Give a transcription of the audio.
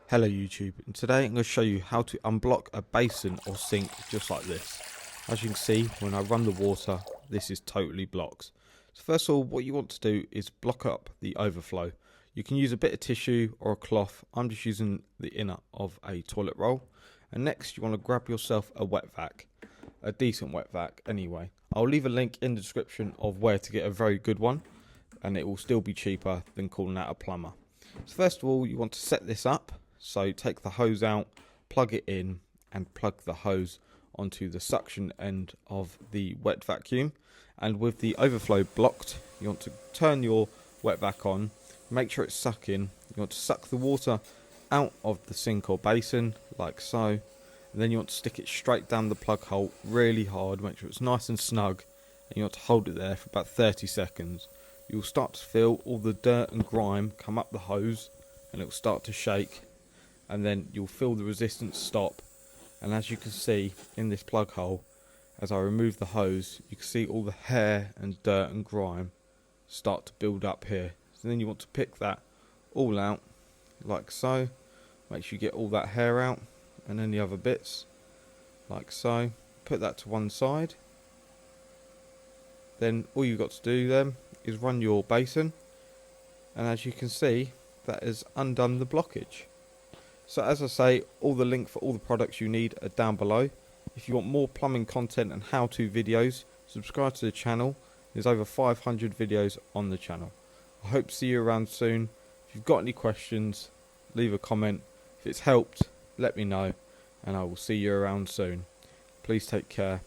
Hello YouTube, and today I'm going to show you how to unblock a basin or sink just like this. As you can see, when I run the water, this is totally blocked. So first of all, what you want to do is block up the overflow. You can use a bit of tissue or a cloth. I'm just using the inner of a toilet roll. And next you want to grab yourself a wet vac, a decent wet vac anyway. I'll leave a link in the description of where to get a very good one, and it will still be cheaper than calling out a plumber. So first of all, you want to set this up. So take the hose out, plug it in, and plug the hose onto the suction end of the wet vacuum. And with the overflow blocked, you want to turn your wet vac on, make sure it's sucking. You want to suck the water out of the sink or basin, like so. And then you want to stick it straight down the plug hole really hard, make sure it's nice and snug. And you want to hold it there for about 30 seconds. You'll start to feel all the dirt and grime come up the hose, and it will start to shake. And then you'll feel the resistance stop, and as you can see in this plug hole, as I remove the hose, you can see all the hair and dirt and grime start to build up here. So then you want to pick that all out like so. Make sure you get all that hair out and any other bits like so. Put that to one side. Then all you've got to do then is run your basin, and as you can see, that has undone the blockage. So as I say, all the link for all the products you need are down below. If you want more plumbing content and how-to videos, subscribe to the channel. There's over 500 videos on the channel. I hope to see you around soon. If you've got any questions, leave a comment. If it's helped, let me know, and I will see you around soon. Please take care.